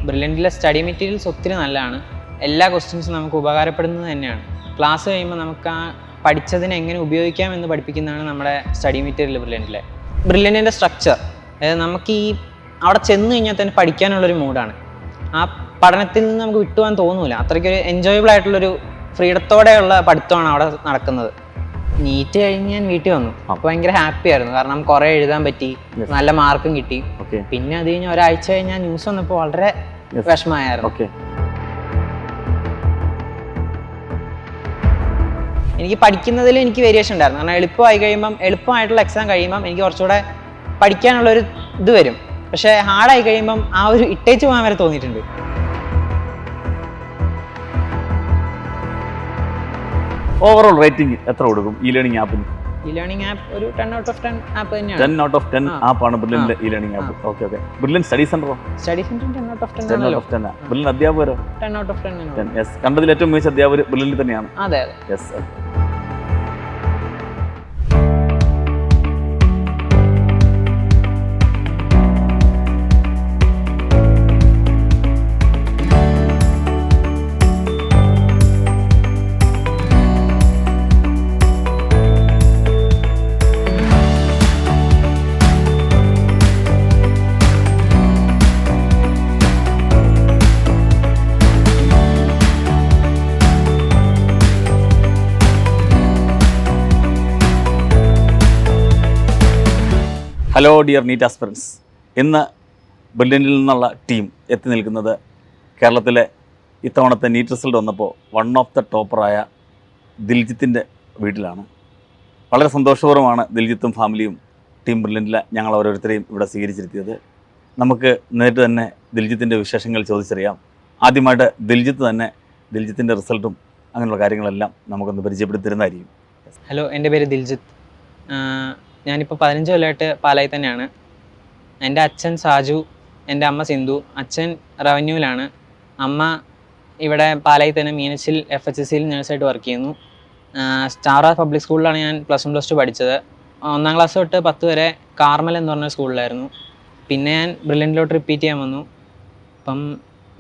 ബ്രില്യൻറ്റിലെ study materials ഒത്തിരി നല്ലതാണ്. എല്ലാ ക്വസ്റ്റ്യൻസും നമുക്ക് ഉപകാരപ്പെടുന്നത് തന്നെയാണ്. ക്ലാസ് കഴിയുമ്പോൾ നമുക്ക് ആ പഠിച്ചതിനെ എങ്ങനെ ഉപയോഗിക്കാമെന്ന് പഠിപ്പിക്കുന്നതാണ് നമ്മുടെ സ്റ്റഡി മെറ്റീരിയൽ ബ്രില്യൻറ്റിലെ. ബ്രില്യൻറ്റിൻ്റെ സ്ട്രക്ചർ, അതായത് നമുക്ക് ഈ അവിടെ ചെന്ന് കഴിഞ്ഞാൽ തന്നെ പഠിക്കാനുള്ളൊരു മൂഡാണ്. ആ പഠനത്തിൽ നിന്ന് നമുക്ക് വിട്ടുപോകാൻ തോന്നില്ല. അത്രയ്ക്കൊരു എൻജോയബിൾ ആയിട്ടുള്ളൊരു ഫ്രീഡത്തോടെയുള്ള പഠിത്തമാണ് അവിടെ നടക്കുന്നത്. നീറ്റ് കഴിഞ്ഞ് ഞാൻ വീട്ടിൽ വന്നു. അപ്പോൾ ഭയങ്കര ഹാപ്പി ആയിരുന്നു, കാരണം കുറേ എഴുതാൻ പറ്റി, നല്ല മാർക്കും കിട്ടി. പിന്നെ അത് കഴിഞ്ഞ് ഒരാഴ്ച കഴിഞ്ഞാൽ ന്യൂസ് വന്നപ്പോൾ വളരെ വിഷമമായിരുന്നു. എനിക്ക് പഠിക്കുന്നതിൽ എനിക്ക് വേരിയേഷൻ ഉണ്ടായിരുന്നു. കാരണം എളുപ്പമായിട്ടുള്ള എക്സാം കഴിയുമ്പം എനിക്ക് കുറച്ചുകൂടെ പഠിക്കാനുള്ളൊരു ഇത് വരും. പക്ഷേ ഹാർഡായി കഴിയുമ്പം ആ ഒരു ഇട്ടേച്ച് പോകാൻ വരെ തോന്നിയിട്ടുണ്ട്. ഓവറോൾ റേറ്റിംഗ് എത്ര കൊടുക്കും ഈ ലേണിംഗ് ആപ്പിന്? ഈ ലേണിംഗ് ആപ്പ് ഒരു 10 out of 10 ആപ്പ് തന്നെയാണ്. 10 out of 10 ആപ്പാണ് brilliant e learning app. Okay. Brilliant study സെന്ററോ? Study centre 10 out of 10 10 out of 10. Brilliant അധ്യാപകരോ? 10 out of 10. യെസ്. കണ്ടതിൽ ഏറ്റവും മികച്ച അധ്യാപകർ ബ്രില്യന്റ് തന്നെയാണ്. അതെ. Yes. Hello dear NEET aspirants, ഇന്ന് ബ്രില്യൻറ്റിൽ നിന്നുള്ള ടീം എത്തി നിൽക്കുന്നത് കേരളത്തിലെ ഇത്തവണത്തെ നീറ്റ് റിസൾട്ട് വന്നപ്പോൾ വൺ ഓഫ് ദ ടോപ്പറായ ദിൽജിത്തിൻ്റെ വീട്ടിലാണ്. വളരെ സന്തോഷപൂർവ്വമാണ് ദിൽജിത്തും ഫാമിലിയും ടീം ബ്രില്യൻറ്റിലെ ഞങ്ങൾ ഓരോരുത്തരെയും ഇവിടെ സ്വീകരിച്ചിരുത്തിയത്. നമുക്ക് നേരിട്ട് തന്നെ ദിൽജിത്തിൻ്റെ വിശേഷങ്ങൾ ചോദിച്ചറിയാം. ആദ്യമായിട്ട് ദിൽജിത്തിൻ്റെ റിസൾട്ടും അങ്ങനെയുള്ള കാര്യങ്ങളെല്ലാം നമുക്കൊന്ന് പരിചയപ്പെടുത്തിരുന്നതായിരിക്കും. ഹലോ, എൻ്റെ പേര് ദിൽജിത്ത്. ഞാനിപ്പോൾ 15 കൊല്ലമായിട്ട് പാലായിൽ തന്നെയാണ്. എൻ്റെ അച്ഛൻ സാജു, എൻ്റെ അമ്മ സിന്ധു. അച്ഛൻ റവന്യൂവിലാണ്, അമ്മ ഇവിടെ പാലായിൽ തന്നെ മീനച്ചിൽ FHSയിൽ നേഴ്സായിട്ട് വർക്ക് ചെയ്യുന്നു. സ്റ്റാർ പബ്ലിക് സ്കൂളിലാണ് ഞാൻ +1 +2 പഠിച്ചത്. 1ാം ക്ലാസ് തൊട്ട് 10 വരെ കാർമൽ എന്ന് പറഞ്ഞ സ്കൂളിലായിരുന്നു. പിന്നെ ഞാൻ ബ്രില്യൻറ്റിലോട്ട് റിപ്പീറ്റ് ചെയ്യാൻ വന്നു. അപ്പം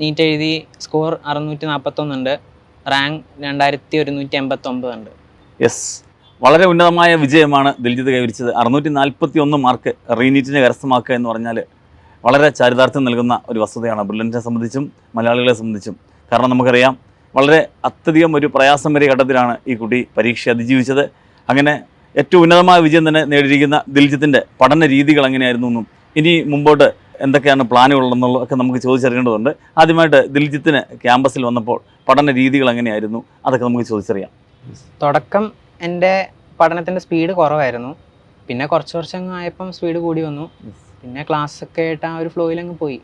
നീറ്റ് എഴുതി സ്കോർ 641 ഉണ്ട്, റാങ്ക് 2189 ഉണ്ട്. യെസ്, വളരെ ഉന്നതമായ വിജയമാണ് ദിൽജിത്ത് കൈവരിച്ചത്. 641 മാർക്ക് റീനീറ്റിനെ കരസ്ഥമാക്കുക എന്ന് പറഞ്ഞാൽ വളരെ ചാരിതാർത്ഥ്യം നൽകുന്ന ഒരു വസ്തുതയാണ് ബ്രില്യൻറ്റിനെ സംബന്ധിച്ചും മലയാളികളെ സംബന്ധിച്ചും. കാരണം നമുക്കറിയാം, വളരെ അത്യധികം ഒരു പ്രയാസം വരെ ഘട്ടത്തിലാണ് ഈ കുട്ടി പരീക്ഷ അതിജീവിച്ചത്. അങ്ങനെ ഏറ്റവും ഉന്നതമായ വിജയം തന്നെ നേടിയിരിക്കുന്ന ദിൽജിത്തിൻ്റെ പഠന രീതികൾ എങ്ങനെയായിരുന്നു എന്നും ഇനി മുമ്പോട്ട് എന്തൊക്കെയാണ് പ്ലാനുകളെന്നുള്ളതൊക്കെ നമുക്ക് ചോദിച്ചറിയേണ്ടതുണ്ട്. ആദ്യമായിട്ട് ദിൽജിത്തിന് ക്യാമ്പസിൽ വന്നപ്പോൾ പഠന രീതികൾ എങ്ങനെയായിരുന്നു, അതൊക്കെ നമുക്ക് ചോദിച്ചറിയാം. തുടക്കം എൻ്റെ പഠനത്തിൻ്റെ സ്പീഡ് കുറവായിരുന്നു. പിന്നെ കുറച്ച് വർഷം ആയപ്പം സ്പീഡ് കൂടി വന്നു. പിന്നെ ക്ലാസ്സൊക്കെ ആയിട്ട് ആ ഒരു ഫ്ലോയിൽ അങ്ങ് പോയി.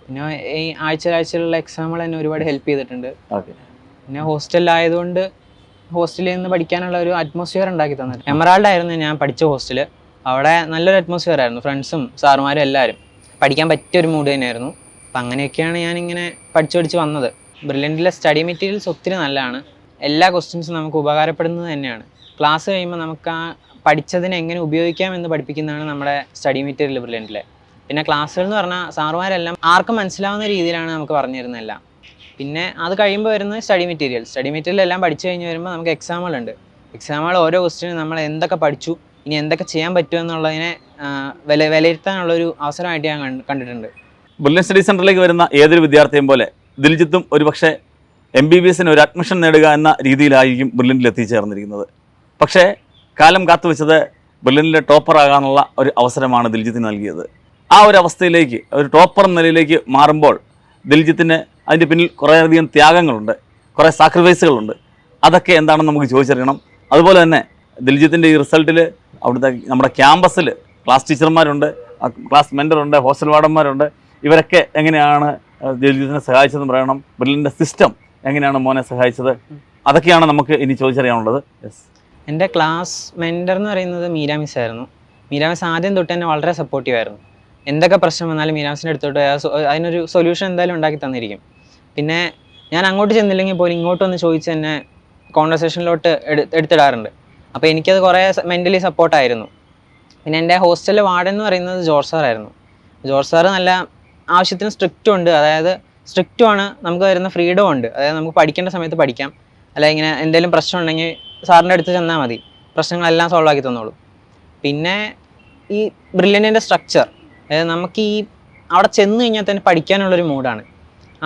പിന്നെ ഈ ആഴ്ചയിലുള്ള എക്സാമുകൾ എന്നെ ഒരുപാട് ഹെൽപ്പ് ചെയ്തിട്ടുണ്ട്. പിന്നെ ഹോസ്റ്റലിലായതുകൊണ്ട് ഹോസ്റ്റലിൽ നിന്ന് പഠിക്കാനുള്ള ഒരു അറ്റ്മോസ്ഫിയർ ഉണ്ടാക്കി തന്നിട്ട്. എമറാൾഡ് ആയിരുന്നു ഞാൻ പഠിച്ച ഹോസ്റ്റൽ. അവിടെ നല്ലൊരു അറ്റ്മോസ്ഫിയർ ആയിരുന്നു. ഫ്രണ്ട്സും സാറുമാരും എല്ലാവരും പഠിക്കാൻ പറ്റിയൊരു മൂഡ് തന്നെയായിരുന്നു. അപ്പം അങ്ങനെയൊക്കെയാണ് ഞാനിങ്ങനെ പഠിച്ച് വന്നത്. ബ്രില്യൻറ്റിലെ സ്റ്റഡി മെറ്റീരിയൽസ് ഒത്തിരി നല്ലതാണ്. എല്ലാ ക്വസ്റ്റ്യൻസും നമുക്ക് ഉപകാരപ്പെടുന്നത് തന്നെയാണ്. ക്ലാസ് കഴിയുമ്പോൾ നമുക്ക് ആ പഠിച്ചതിനെ എങ്ങനെ ഉപയോഗിക്കാമെന്ന് പഠിപ്പിക്കുന്നതാണ് നമ്മുടെ സ്റ്റഡി മെറ്റീരിയൽ ബ്രില്യൻറ്റിലെ. പിന്നെ ക്ലാസ്സുകൾ എന്ന് പറഞ്ഞാൽ സാറുമാരെല്ലാം ആർക്കും മനസ്സിലാവുന്ന രീതിയിലാണ് നമുക്ക് പറഞ്ഞു തരുന്നതെല്ലാം. പിന്നെ അത് കഴിയുമ്പോൾ വരുന്നത് സ്റ്റഡി മെറ്റീരിയൽ എല്ലാം പഠിച്ചു കഴിഞ്ഞ് വരുമ്പോൾ നമുക്ക് എക്സാമുകളുണ്ട്. എക്സാമുകൾ ഓരോ ക്വസ്റ്റ്യനും നമ്മൾ എന്തൊക്കെ പഠിച്ചു, ഇനി എന്തൊക്കെ ചെയ്യാൻ പറ്റുമെന്നുള്ളതിനെ വിലയിരുത്താനുള്ളൊരു അവസരമായിട്ട് ഞാൻ കണ്ടിട്ടുണ്ട്. ബ്രില്യൻറ്റ് സ്റ്റഡി സെൻറ്ററിലേക്ക് വരുന്ന ഏതൊരു വിദ്യാർത്ഥിയും പോലെ ദിൽജിത്തും ഒരുപക്ഷെ MBBSന് ഒരു അഡ്മിഷൻ നേടുക എന്ന രീതിയിലായിരിക്കും ബ്രില്യൻറ്റിൽ എത്തിച്ചേർന്നിരിക്കുന്നത്. പക്ഷേ കാലം കാത്തുവെച്ചത് ബ്രില്യൻറ്റിലെ ടോപ്പറാകാനുള്ള ഒരു അവസരമാണ് ദിൽജിത്തിന് നൽകിയത്. ആ ഒരു അവസ്ഥയിലേക്ക്, ഒരു ടോപ്പർ എന്ന നിലയിലേക്ക് മാറുമ്പോൾ ദിൽജിത്തിന് അതിൻ്റെ പിന്നിൽ കുറേയധികം ത്യാഗങ്ങളുണ്ട്, കുറേ സാക്രിഫൈസുകളുണ്ട്. അതൊക്കെ എന്താണെന്ന് നമുക്ക് ചോദിച്ചറിയണം. അതുപോലെ തന്നെ ദിൽജിത്തിൻ്റെ ഈ റിസൾട്ടിൽ അവിടുത്തെ നമ്മുടെ ക്യാമ്പസിൽ ക്ലാസ് ടീച്ചർമാരുണ്ട്, ക്ലാസ് മെൻറ്ററുണ്ട്, ഹോസ്റ്റൽ വാർഡന്മാരുണ്ട്. ഇവരൊക്കെ എങ്ങനെയാണ് ദിൽജിത്തിനെ സഹായിച്ചതെന്ന് പറയണം. ബ്രില്യൻറ്റിൻ്റെ സിസ്റ്റം എങ്ങനെയാണ് മോനെ സഹായിച്ചത്, അതൊക്കെയാണ് നമുക്ക് ഇനി ചോദിച്ചറിയാനുള്ളത്. യെസ്, എൻ്റെ ക്ലാസ് മെൻറ്റർ എന്ന് പറയുന്നത് മീര മിസ് ആയിരുന്നു. മീര മിസ് ആദ്യം തൊട്ട് തന്നെ വളരെ സപ്പോർട്ടീവായിരുന്നു. എന്തൊക്കെ പ്രശ്നം വന്നാലും മീര മിസ്സിൻ്റെ അടുത്തോട്ട് അതിനൊരു സൊല്യൂഷൻ എന്തായാലും ഉണ്ടാക്കി തന്നിരിക്കും. പിന്നെ ഞാൻ അങ്ങോട്ട് ചെന്നില്ലെങ്കിൽ പോലും ഇങ്ങോട്ട് വന്ന് ചോദിച്ച് തന്നെ കോൺവെർസേഷനിലോട്ട് എടുത്തിടാറുണ്ട്. അപ്പോൾ എനിക്കത് കുറേ മെൻ്റലി സപ്പോർട്ടായിരുന്നു. പിന്നെ എൻ്റെ ഹോസ്റ്റലിലെ വാർഡൻ എന്ന് പറയുന്നത് ജോർജ് സാറായിരുന്നു. ജോർജ് സാറ് നല്ല ആവശ്യത്തിന് സ്ട്രിക്റ്റും ഉണ്ട്. അതായത് സ്ട്രിക്റ്റും ആണ്, നമുക്ക് വരുന്ന ഫ്രീഡവും ഉണ്ട്. അതായത് നമുക്ക് പഠിക്കേണ്ട സമയത്ത് പഠിക്കാം, അല്ല ഇങ്ങനെ എന്തെങ്കിലും പ്രശ്നം ഉണ്ടെങ്കിൽ സാറിൻ്റെ അടുത്ത് ചെന്നാൽ മതി, പ്രശ്നങ്ങളെല്ലാം സോൾവ് ആക്കി തന്നോളൂ. പിന്നെ ഈ ബ്രില്യൻറ്റിൻ്റെ സ്ട്രക്ചർ, അതായത് നമുക്ക് ഈ അവിടെ ചെന്ന് കഴിഞ്ഞാൽ തന്നെ പഠിക്കാനുള്ളൊരു മൂഡാണ്.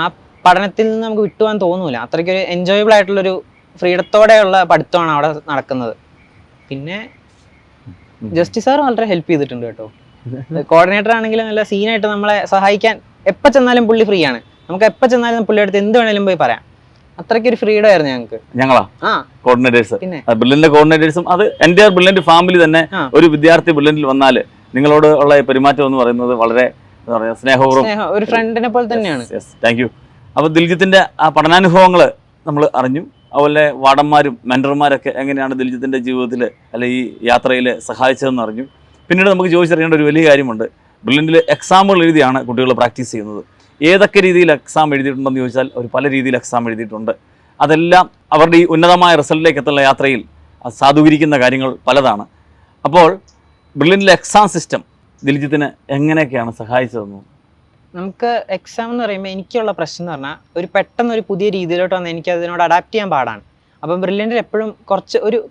ആ പഠനത്തിൽ നിന്ന് നമുക്ക് വിട്ടുപോകാൻ തോന്നൂല. അത്രയ്ക്കൊരു എൻജോയബിൾ ആയിട്ടുള്ളൊരു ഫ്രീഡത്തോടെയുള്ള പഠിത്തമാണ് അവിടെ നടക്കുന്നത്. പിന്നെ ജസ്റ്റിസ് സാർ വളരെ ഹെൽപ്പ് ചെയ്തിട്ടുണ്ട് കേട്ടോ. കോർഡിനേറ്റർ ആണെങ്കിലും നല്ല സീനായിട്ട് നമ്മളെ സഹായിക്കാൻ എപ്പോൾ ചെന്നാലും പുള്ളി ഫ്രീ ആണ്. നമുക്ക് എപ്പോൾ ചെന്നാലും പുള്ളിയുടെ അടുത്ത് എന്ത് വേണേലും പോയി പറയാം. അത്രയ്ക്കൊരു ഫ്രീഡം ആയിരുന്നു ഞങ്ങൾക്ക്. ഞങ്ങളാ കോർഡിനേറ്റേഴ്സ്, ബ്രില്യൻറ്റിലെ കോർഡിനേറ്റേഴ്സും അത് എൻ്റെ ബ്രില്യൻറ്റ് ഫാമിലി തന്നെ. ഒരു വിദ്യാർത്ഥി ബ്രില്യൻറ്റിൽ വന്നാൽ നിങ്ങളോട് ഉള്ള പെരുമാറ്റം എന്ന് പറയുന്നത് വളരെ എന്താ പറയുക, സ്നേഹപൂർവ്വം ഒരു ഫ്രണ്ടിനെ പോലെ തന്നെയാണ്. Thank you. അപ്പോൾ ദിൽജിത്തിന്റെ ആ പഠനാനുഭവങ്ങൾ നമ്മൾ അറിഞ്ഞു. അതുപോലെ വാർഡന്മാരും മെന്റർമാരൊക്കെ എങ്ങനെയാണ് ദിൽജിത്തിന്റെ ജീവിതത്തിൽ അല്ലെ ഈ യാത്രയിൽ സഹായിച്ചതെന്ന് അറിഞ്ഞു. പിന്നീട് നമുക്ക് ചോദിച്ചറിയേണ്ട ഒരു വലിയ കാര്യമുണ്ട്. ബ്രില്യൻറ്റിൽ എക്സാമുകൾ എഴുതിയാണ് കുട്ടികൾ പ്രാക്ടീസ് ചെയ്യുന്നത്. ഏതൊക്കെ രീതിയിൽ എക്സാം എഴുതിയിട്ടുണ്ടെന്ന് ചോദിച്ചാൽ അവർ പല രീതിയിൽ എക്സാം എഴുതിയിട്ടുണ്ട്. അതെല്ലാം അവരുടെ ഈ ഉന്നതമായ റിസൾട്ടിലേക്ക് എത്തുന്ന യാത്രയിൽ സാധൂകരിക്കുന്ന കാര്യങ്ങൾ പലതാണ്. അപ്പോൾ ബ്രില്യൻറ്റിലെ എക്സാം സിസ്റ്റം ദിൽജിത്തിന് എങ്ങനെയൊക്കെയാണ് സഹായിച്ചതെന്ന്? നമുക്ക് എക്സാം എന്ന് പറയുമ്പോൾ എനിക്കുള്ള പ്രശ്നം എന്ന് പറഞ്ഞാൽ ഒരു പെട്ടെന്നൊരു പുതിയ രീതിയിലോട്ട് വന്നാൽ എനിക്ക് അതിനോട് അഡാപ്റ്റ് ചെയ്യാൻ പാടാണ്. അപ്പം ബ്രില്യൻറ്റിൽ എപ്പോഴും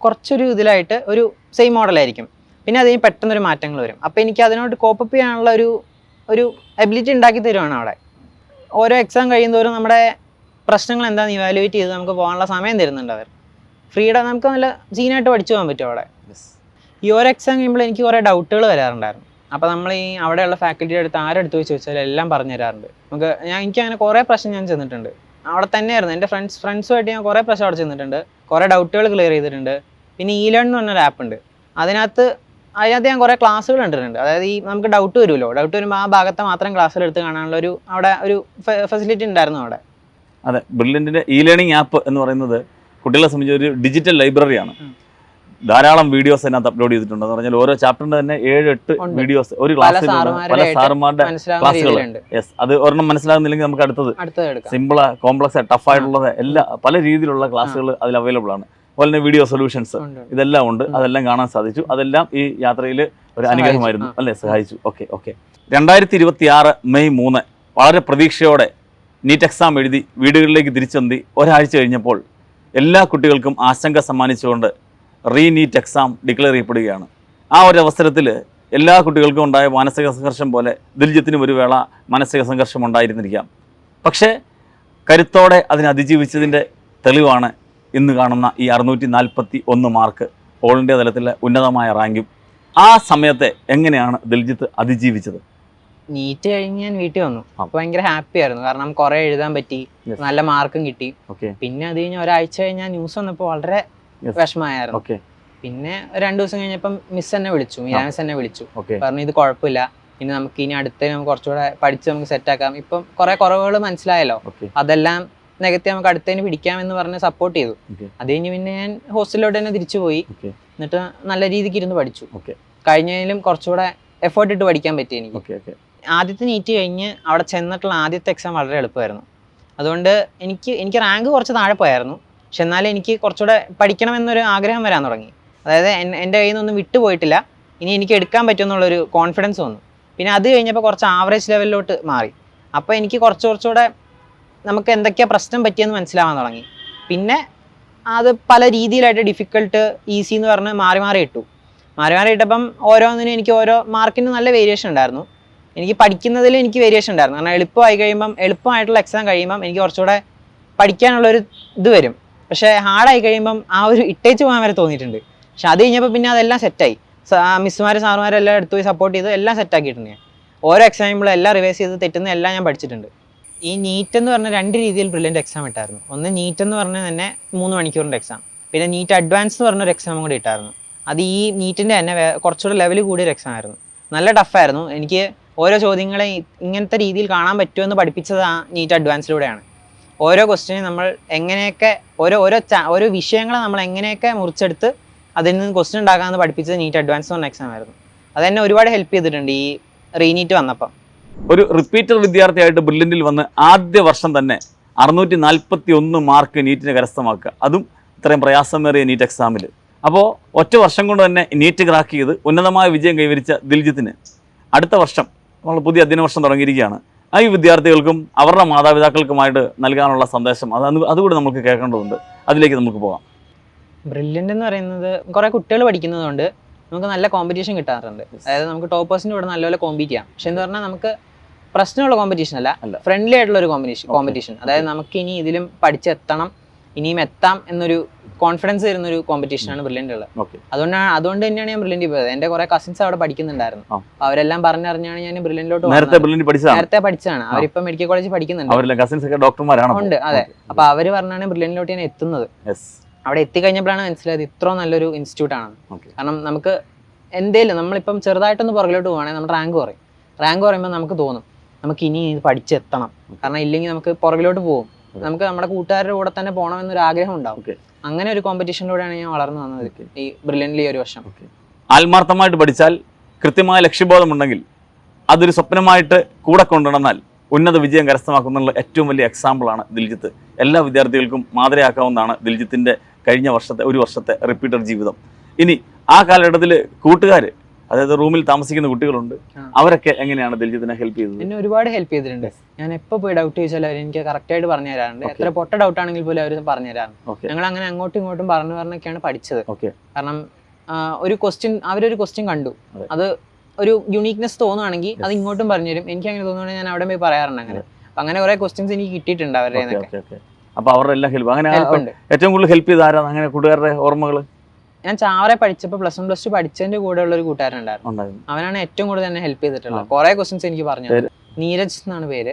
കുറച്ചൊരു ഇതിലായിട്ട് ഒരു സെയിം മോഡലായിരിക്കും. പിന്നെ അതിന് പെട്ടെന്നൊരു മാറ്റങ്ങൾ വരും. അപ്പോൾ എനിക്ക് അതിനോട് കോപ്പപ്പ് ചെയ്യാനുള്ള ഒരു എബിലിറ്റി ഉണ്ടാക്കി തരുവാണ് അവിടെ. ഓരോ എക്സാം കഴിയുന്നതോറും നമ്മുടെ പ്രശ്നങ്ങൾ എന്താണെന്ന് ഇവാലുവേറ്റ് ചെയ്ത് നമുക്ക് പോകാനുള്ള സമയം തരുന്നുണ്ട് അവർ. ഫ്രീഡം നമുക്ക് നല്ല സീനായിട്ട് പഠിച്ചു പോകാൻ പറ്റും അവിടെ. ഈ ഓരോ എക്സാം കഴിയുമ്പോൾ എനിക്ക് കുറേ ഡൗട്ടുകൾ വരാറുണ്ടായിരുന്നു. അപ്പോൾ നമ്മൾ ഈ അവിടെയുള്ള ഫാക്കൽറ്റിയുടെ അടുത്ത് ആരെടുത്ത് പോയി ചോദിച്ചാലും എല്ലാം പറഞ്ഞു തരാറുണ്ട്. എനിക്ക് അങ്ങനെ കുറേ പ്രശ്നം ഞാൻ ചെന്നിട്ടുണ്ട്. അവിടെ തന്നെയായിരുന്നു എൻ്റെ ഫ്രണ്ട്സുമായിട്ട് ഞാൻ കുറേ പ്രശ്നം അവിടെ ചെന്നിട്ടുണ്ട്. കുറേ ഡൗട്ടുകൾ ക്ലിയർ ചെയ്തിട്ടുണ്ട്. പിന്നെ ഇ-ലേൺ എന്ന് പറഞ്ഞൊരു ആപ്പ് ഉണ്ട്. അതിനകത്ത് ഞാൻ കുറേ ക്ലാസ്സുകൾ കണ്ടിട്ടുണ്ട്. അതായത് ഈ നമുക്ക് ഡൗട്ട് വരുമല്ലോ, ഡൗട്ട് വരുമ്പോൾ ആ ഭാഗത്തെ മാത്രം ക്ലാസ്സിൽ എടുത്ത് കാണാനുള്ള അവിടെ ഒരു ഫെസിലിറ്റി ഉണ്ടായിരുന്നു അവിടെ. അതെ, ബ്രില്യൻറ്റിൻ്റെ ഇ-ലേണിംഗ് ആപ്പ് എന്ന് പറയുന്നത് കുട്ടികളെ സംബന്ധിച്ച് ഒരു ഡിജിറ്റൽ ലൈബ്രറിയാണ്. ധാരാളം വീഡിയോസ് അതിനകത്ത് അപ്ലോഡ് ചെയ്തിട്ടുണ്ട്. എന്ന് പറഞ്ഞാൽ ഓരോ ചാപ്റ്ററിന്റെ തന്നെ 7-8 വീഡിയോസ് ഒരു ക്ലാസ്സിൽ പല സാറുമാരുടെ ക്ലാസ്സുകൾ. യെസ്, അത് ഒരെണ്ണം മനസ്സിലാകുന്നില്ലെങ്കിൽ നമുക്ക് അടുത്തത് സിമ്പിൾ, കോംപ്ലക്സ്, ടഫ് ആയിട്ടുള്ളത് എല്ലാ പല രീതിയിലുള്ള ക്ലാസ്സുകൾ അതിൽ അവൈലബിൾ ആണ്. അതുപോലെ തന്നെ വീഡിയോ സൊല്യൂഷൻസ് ഇതെല്ലാം ഉണ്ട്. അതെല്ലാം കാണാൻ സാധിച്ചു. അതെല്ലാം ഈ യാത്രയിൽ ഒരു അനുഗ്രഹമായിരുന്നു അല്ലേ, സഹായിച്ചു. ഓക്കെ 2026 മെയ് 3 വളരെ പ്രതീക്ഷയോടെ നീറ്റ് എക്സാം എഴുതി വീടുകളിലേക്ക് തിരിച്ചെത്തി ഒരാഴ്ച കഴിഞ്ഞപ്പോൾ എല്ലാ കുട്ടികൾക്കും ആശങ്ക സമ്മാനിച്ചുകൊണ്ട് നീറ്റ് എക്സാം ഡിക്ലെയർ ചെയ്യപ്പെടുകയാണ്. ആ ഒരു അവസരത്തിൽ എല്ലാ കുട്ടികൾക്കും ഉണ്ടായ മാനസിക സംഘർഷം പോലെ ദിൽജിത്തിനും ഒരു വേള മാനസിക സംഘർഷം ഉണ്ടായിരുന്നിരിക്കാം. പക്ഷേ കരുത്തോടെ അതിനെ അതിജീവിച്ചതിൻ്റെ തെളിവാണ് ഇന്ന് കാണുന്ന ഈ 641 മാർക്ക്, ഓൾ ഇന്ത്യ തലത്തിലെ ഉന്നതമായ റാങ്കും. ആ സമയത്തെ എങ്ങനെയാണ് ദിൽജിത്ത് അതിജീവിച്ചത്? നീറ്റ് കഴിഞ്ഞ് ഞാൻ വീട്ടിൽ വന്നു. അപ്പോൾ ഭയങ്കര ഹാപ്പി ആയിരുന്നു. കാരണം കുറേ എഴുതാൻ പറ്റി, നല്ല മാർക്കും കിട്ടി. പിന്നെ അത് കഴിഞ്ഞ് ഒരാഴ്ച കഴിഞ്ഞാൽ ന്യൂസ് വന്നപ്പോൾ വളരെ വിഷമമായിരുന്നു. പിന്നെ 2 ദിവസം കഴിഞ്ഞപ്പം മിസ് എന്നെ വിളിച്ചു, മിസ് എന്നെ വിളിച്ചു, പറഞ്ഞു ഇത് കുഴപ്പമില്ല, ഇനി നമുക്ക് ഇനി അടുത്ത നമുക്ക് കുറച്ചുകൂടെ പഠിച്ച് നമുക്ക് സെറ്റാക്കാം, ഇപ്പം കുറെ കുറവുകൾ മനസ്സിലായല്ലോ, അതെല്ലാം നികത്തി നമുക്ക് അടുത്തതിന് പിടിക്കാമെന്ന് പറഞ്ഞ് സപ്പോർട്ട് ചെയ്തു. അത് കഴിഞ്ഞ് പിന്നെ ഞാൻ ഹോസ്റ്റലിലോട്ട് തന്നെ തിരിച്ചു പോയി. എന്നിട്ട് നല്ല രീതിക്ക് ഇരുന്ന് പഠിച്ചു. കഴിഞ്ഞതിലും കുറച്ചുകൂടെ എഫേർട്ട് ഇട്ട് പഠിക്കാൻ പറ്റി എനിക്ക്. ആദ്യത്തെ നീറ്റ് കഴിഞ്ഞ് അവിടെ ചെന്നിട്ടുള്ള ആദ്യത്തെ എക്സാം വളരെ എളുപ്പമായിരുന്നു. അതുകൊണ്ട് എനിക്ക് റാങ്ക് കുറച്ച് താഴെ പോയായിരുന്നു. പക്ഷെ എന്നാലും എനിക്ക് കുറച്ചുകൂടെ പഠിക്കണമെന്നൊരു ആഗ്രഹം വരാൻ തുടങ്ങി. അതായത് എൻ്റെ കയ്യിൽ നിന്നൊന്നും വിട്ടുപോയിട്ടില്ല, ഇനി എനിക്ക് എടുക്കാൻ പറ്റുമെന്നുള്ളൊരു കോൺഫിഡൻസ് വന്നു. പിന്നെ അത് കഴിഞ്ഞപ്പോൾ കുറച്ച് ആവറേജ് ലെവലിലോട്ട് മാറി. അപ്പോൾ എനിക്ക് കുറച്ചുകൂടെ നമുക്ക് എന്തൊക്കെയാണ് പ്രശ്നം പറ്റിയെന്ന് മനസ്സിലാവാൻ തുടങ്ങി. പിന്നെ അത് പല രീതിയിലായിട്ട് ഡിഫിക്കൽട്ട്, ഈസി എന്ന് പറഞ്ഞ് മാറി ഇട്ടപ്പം ഓരോന്നിനും എനിക്ക് ഓരോ മാർക്കിന് നല്ല വേരിയേഷൻ ഉണ്ടായിരുന്നു. എനിക്ക് പഠിക്കുന്നതിൽ എനിക്ക് വേരിയേഷൻ ഉണ്ടായിരുന്നു. കാരണം എളുപ്പമായിട്ടുള്ള എക്സാം കഴിയുമ്പം എനിക്ക് കുറച്ചുകൂടെ പഠിക്കാനുള്ളൊരു ഇത് വരും. പക്ഷേ ഹാർഡായി കഴിയുമ്പം ആ ഒരു ഇട്ടേച്ച് പോകാൻ വരെ തോന്നിയിട്ടുണ്ട്. പക്ഷെ അത് കഴിഞ്ഞപ്പോൾ പിന്നെ അതെല്ലാം സെറ്റായി. മിസ്സുമാരും സാറുമാരും എല്ലാം എടുത്തു പോയി സപ്പോർട്ട് ചെയ്ത് എല്ലാം സെറ്റാക്കിയിട്ടുണ്ട്. ഞാൻ ഓരോ എക്സാമിലും എല്ലാം റിവൈസ് ചെയ്ത് തെറ്റുന്ന എല്ലാം ഞാൻ പഠിച്ചിട്ടുണ്ട്. ഈ നീറ്റ് എന്ന് പറഞ്ഞ 2 രീതിയിൽ ബ്രില്യൻറ്റ് എക്സാം ഇട്ടായിരുന്നു. ഒന്ന് നീറ്റ് എന്ന് പറഞ്ഞാൽ തന്നെ 3 മണിക്കൂറിൻ്റെ എക്സാം, പിന്നെ നീറ്റ് അഡ്വാൻസ് എന്ന് പറഞ്ഞൊരു എക്സാമും കൂടി ഇട്ടായിരുന്നു. അത് ഈ നീറ്റിൻ്റെ തന്നെ കുറച്ചുകൂടെ ലെവൽ കൂടിയൊരു എക്സാം ആയിരുന്നു. നല്ല ടഫായിരുന്നു. എനിക്ക് ഓരോ ചോദ്യങ്ങളെ ഇങ്ങനത്തെ രീതിയിൽ കാണാൻ പറ്റുമെന്ന് പഠിപ്പിച്ചത് ആ നീറ്റ് അഡ്വാൻസിലൂടെയാണ്. ഓരോ ക്വസ്റ്റ്യനും നമ്മൾ എങ്ങനെയൊക്കെ ഓരോ വിഷയങ്ങളെ നമ്മൾ എങ്ങനെയൊക്കെ മുറിച്ചെടുത്ത് അതിൽ നിന്ന് ക്വസ്റ്റ്യൻ ഉണ്ടാക്കാമെന്ന് പഠിപ്പിച്ചത് നീറ്റ് അഡ്വാൻസ് എന്ന് പറഞ്ഞ എക്സാം ആയിരുന്നു. അതെന്നെ ഒരുപാട് ഹെൽപ്പ് ചെയ്തിട്ടുണ്ട് ഈ റീനീറ്റ് വന്നപ്പം. ഒരു റിപ്പീറ്റർ വിദ്യാർത്ഥിയായിട്ട് ബ്രില്യൻറ്റിൽ വന്ന് ആദ്യ വർഷം തന്നെ 641 മാർക്ക് നീറ്റിന് കരസ്ഥമാക്കുക, അതും ഇത്രയും പ്രയാസമേറിയ നീറ്റ് എക്സാമിൽ. അപ്പോൾ ഒറ്റ വർഷം കൊണ്ട് തന്നെ നീറ്റ് ക്രാക്ക് ചെയ്ത് ഉന്നതമായ വിജയം കൈവരിച്ച ദിൽജിത്തിന് അടുത്ത വർഷം നമ്മൾ പുതിയ അധ്യയന വർഷം തുടങ്ങിയിരിക്കുകയാണ്. ഈ വിദ്യാർത്ഥികൾക്കും അവരുടെ മാതാപിതാക്കൾക്കുമായിട്ട് നൽകാനുള്ള സന്ദേശം അതുകൂടി നമുക്ക് കേൾക്കേണ്ടതുണ്ട്. അതിലേക്ക് നമുക്ക് പോകാം. ബ്രില്യൻ്റ് എന്ന് പറയുന്നത് കുറേ കുട്ടികൾ പഠിക്കുന്നതുകൊണ്ട് നമുക്ക് നല്ല കോമ്പറ്റീഷൻ കിട്ടാറുണ്ട്. അതായത് നമുക്ക് ടോപ്പേഴ്സിൻ്റെ കൂടെ നല്ലപോലെ കോമ്പീറ്റ് ചെയ്യാം. പക്ഷെ എന്ന് പറഞ്ഞാൽ നമുക്ക് പ്രശ്നമുള്ള കോമ്പറ്റീഷൻ അല്ല, ഫ്രണ്ട്ലി ആയിട്ടുള്ള ഒരു കോമ്പറ്റീഷൻ. അതായത് നമുക്ക് ഇനി ഇതിലും പഠിച്ചെത്തണം, ഇനിയും എത്താം എന്നൊരു കോൺഫിഡൻസ് തരുന്ന ഒരു കോമ്പറ്റീഷനാണ് ബ്രില്യൻ്റ് ഉള്ളത്. അതുകൊണ്ട് തന്നെയാണ് ഞാൻ ബ്രില്യൻ്റ് പോയത്. എൻ്റെ കുറേ കസിൻസ് അവിടെ പഠിക്കുന്നുണ്ടായിരുന്നു. അവരെല്ലാം പറഞ്ഞറിഞ്ഞാണ് ഞാൻ ബ്രില്യൻ്റിലോട്ട് നേരത്തെ പഠിച്ചതാണ്. അവരിപ്പോൾ മെഡിക്കൽ കോളേജിൽ പഠിക്കുന്നുണ്ട്. ഉണ്ട്, അതെ. അപ്പോൾ അവർ പറഞ്ഞാണ് ബ്രില്യൻ്റിലോട്ട് ഞാൻ എത്തുന്നത്. അവിടെ എത്തിക്കഴിഞ്ഞപ്പോഴാണ് മനസ്സിലായത് ഇത്ര നല്ലൊരു ഇൻസ്റ്റിറ്റ്യൂട്ട് ആണ്. കാരണം നമുക്ക് എന്തേലും നമ്മളിപ്പം ചെറുതായിട്ടൊന്ന് പുറകിലോട്ട് പോവുകയാണെങ്കിൽ നമ്മുടെ റാങ്ക് കുറയുമ്പോൾ നമുക്ക് തോന്നും നമുക്ക് ഇനി ഇത് പഠിച്ചെത്തണം. കാരണം ഇല്ലെങ്കിൽ നമുക്ക് പുറകിലോട്ട് പോകും. നമുക്ക് നമ്മുടെ കൂട്ടുകാരുടെ കൂടെ തന്നെ പോകണമെന്നൊരു ആഗ്രഹം ഉണ്ടാവും. അങ്ങനെ ഒരു കോമ്പറ്റീഷനിലൂടെയാണ് ഞാൻ വളർന്നു വന്നത് ഈ ബ്രില്യൻ്റിൽ ഒരു വർഷം. ആത്മാർത്ഥമായിട്ട് പഠിച്ചാൽ, കൃത്യമായ ലക്ഷ്യബോധമുണ്ടെങ്കിൽ, അതൊരു സ്വപ്നമായിട്ട് കൂടെ കൊണ്ടുവന്നാൽ ഉന്നത വിജയം കരസ്ഥമാക്കുന്ന ഏറ്റവും വലിയ എക്സാമ്പിളാണ് ദിൽജിത്ത്. എല്ലാ വിദ്യാർത്ഥികൾക്കും മാതൃകയാക്കാവുന്നതാണ് ദിൽജിത്തിൻ്റെ കഴിഞ്ഞ ഒരു വർഷത്തെ റിപ്പീറ്റർ ജീവിതം. ഇനി ആ കാലഘട്ടത്തിൽ കൂട്ടുകാർ, അതായത് റൂമിൽ താമസിക്കുന്ന കുട്ടികളുണ്ട്, അവരൊക്കെ എങ്ങനെയാണ് ദിൽജിത്തിനെ ഹെൽപ്പ് ചെയ്തത്? എന്നെ ഒരുപാട് ഹെൽപ്പ് ചെയ്തിട്ടുണ്ട്. ഞാൻ എപ്പോൾ പോയി ഡൗട്ട് ചോദിച്ചാൽ അവർ എനിക്ക് കറക്റ്റായിട്ട് പറഞ്ഞു തരാറുണ്ട്. എത്ര പൊട്ട ഡൗട്ട് ആണെങ്കിൽ പോലും അവർ പറഞ്ഞു തരാറുണ്ട്. ഞങ്ങൾ അങ്ങനെ അങ്ങോട്ടും ഇങ്ങോട്ടും പറഞ്ഞൊക്കെയാണ് പഠിച്ചത്. കാരണം അവരൊരു ക്വസ്റ്റ്യൻ കണ്ടു, അത് ഒരു യുണീക്നെസ് തോന്നുവാണെങ്കിൽ അത് ഇങ്ങോട്ടും പറഞ്ഞു തരും. എനിക്ക് അങ്ങനെ തോന്നുവാണെങ്കിൽ ഞാൻ അവിടെ പോയി പറയാറുണ്ട്. അങ്ങനെ കുറെ ക്വസ്റ്റ്യൻസ് എനിക്ക് കിട്ടിയിട്ടുണ്ട് അവരുടെ. അപ്പോൾ അവരുടെ എല്ലാം ഹെൽപ്പ് അങ്ങനെ ഏറ്റവും കൂടുതൽ ഹെൽപ്പ് ചെയ്ത് ആരാണ്? അങ്ങനെ കൂട്ടുകാരുടെ ഓർമ്മകൾ? ഞാൻ ചാവറെ പഠിച്ചപ്പോൾ പ്ലസ് 1 പ്ലസ് 2 പഠിച്ചതിന്റെ കൂടെ ഉള്ള ഒരു കൂട്ടുകാരുണ്ടായിരുന്നു. അവനാണ് ഏറ്റവും കൂടുതൽ എന്നെ ഹെൽപ്പ് ചെയ്തിട്ടുള്ളത്. കുറെ ക്വസ്റ്റ്യൻസ് എനിക്ക് പറഞ്ഞു. നീരജ് എന്നാണ് പേര്.